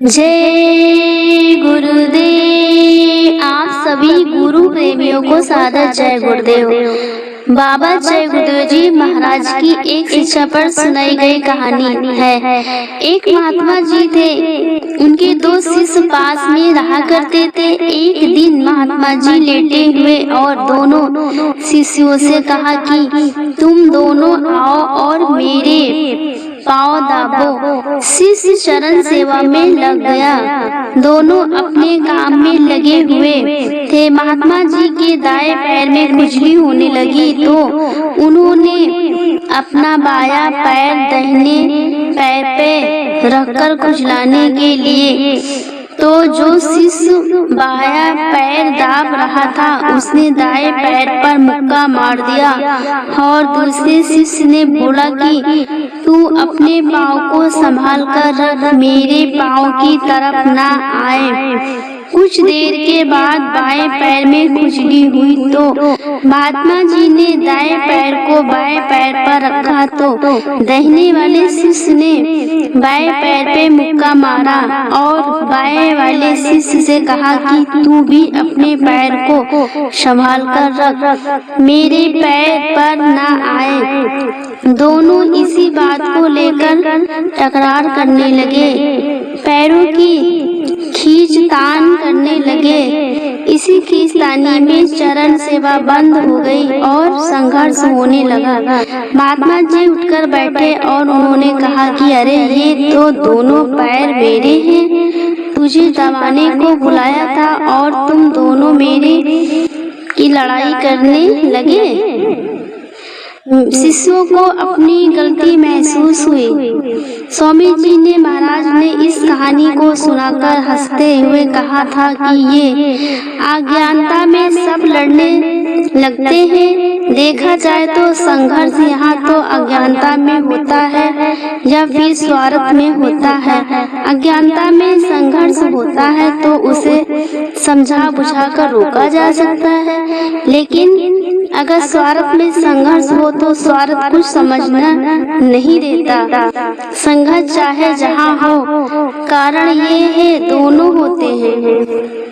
जय गुरुदेव। आप सभी गुरु प्रेमियों को सादर जय गुरुदेव। बाबा जय गुरुदेव जी महाराज की एक शिक्षा पर सुनाई गई कहानी है। एक महात्मा जी थे, उनके दो शिष्य पास में रहा करते थे। एक दिन महात्मा जी लेटे हुए और दोनों शिष्यों से कहा कि तुम दोनों आओ और मेरे पाँव दाबो। शिष्य चरण सेवा में लग गया। दोनों अपने काम में लगे हुए थे। महात्मा जी के दाएं पैर में खुजली होने लगी तो उन्होंने अपना बायां पैर दाहिने पैर पे रखकर खुजलाने के लिए तो जो शिष्य बायां पैर दाब रहा था उसने दाएं पैर पर मुक्का मार दिया और दूसरे शिष्य ने बोला कि तू अपने पाँव को संभाल कर रख, मेरे पाँव की तरफ ना आए। कुछ देर के बाद बाएं पैर में खुजली हुई तो महात्मा जी ने दाएं पैर को बाएं पैर पर रखा तो दाहिने वाले शिष्य ने बाएं पैर पे मुक्का मारा और बाएं वाले शिष्य से कहा कि तू भी अपने पैर को संभाल कर रख, मेरे पैर पर ना आए। दोनों इसी बात को लेकर तकरार करने लगे, पैरों की खींचतान करने लगे। इसी खींचतानी में चरण सेवा बंद हो गई और संघर्ष होने लगा। महात्मा जी उठकर बैठे और उन्होंने कहा कि अरे ये तो दोनों पैर मेरे हैं, तुझे दबाने को बुलाया था और तुम दोनों मेरे की लड़ाई करने लगे। शिष्यों को अपनी गलती महसूस हुई। स्वामी जी ने महाराज ने इस कहानी को सुनाकर हंसते हुए कहा था कि ये अज्ञानता में सब लड़ने लगते हैं। देखा जाए तो संघर्ष यहाँ तो अज्ञानता में होता है या फिर स्वार्थ में होता है। अज्ञानता में संघर्ष होता है तो उसे समझा बुझा कर रोका जा सकता है, लेकिन अगर स्वार्थ में संघर्ष हो तो स्वार्थ कुछ समझना नहीं देता। संघर्ष चाहे जहाँ हो, कारण ये है दोनों होते हैं।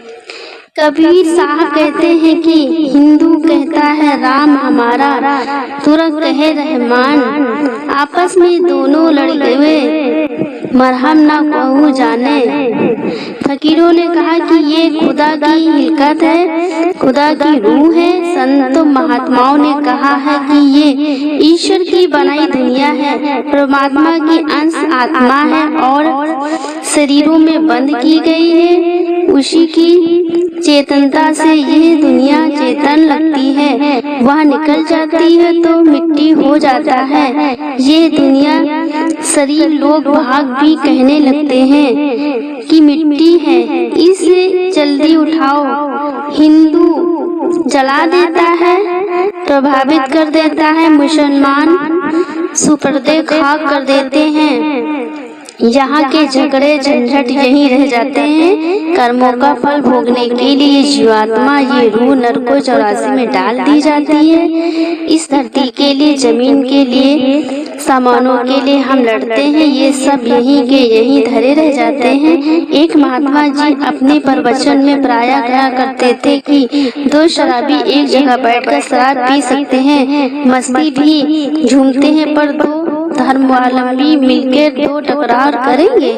कबीर साहब कहते हैं कि हिंदू कहता है राम हमारा, तुरंत कहे रहमान। आपस में दोनों लड़े हुए मरहम ना कहूँ जाने। फकीरों ने कहा कि ये खुदा की हिलकत है, खुदा की रूह है। संत महात्माओं ने कहा है कि ये ईश्वर की बनाई दुनिया है, परमात्मा की अंश आत्मा है और शरीरों में बंद की गई है। उसी की चेतनता से यह दुनिया चेतन लगती है, वह निकल जाती है तो मिट्टी हो जाता है। ये दुनिया शरीर लोग भाग भी कहने लगते हैं कि मिट्टी है, इसे जल्दी उठाओ। हिंदू जला देता है, प्रभावित कर देता है, मुसलमान सुपर्दे खाक कर देते हैं। यहाँ के झगड़े झंझट यहीं रह जाते हैं। कर्मों का फल भोगने के लिए जीवात्मा ये रूह नरकों 84 में डाल दी जाती है। इस धरती के लिए, जमीन के लिए, सामानों के लिए हम लड़ते हैं, ये सब यहीं के यहीं धरे रह जाते हैं। एक महात्मा जी अपने प्रवचन में प्रायः कहा करते थे कि दो शराबी एक जगह बैठकर शराब पी सकते हैं, मस्ती भी झूमते हैं, पर दो धर्मावलंबी मिलकर दो टकरार करेंगे।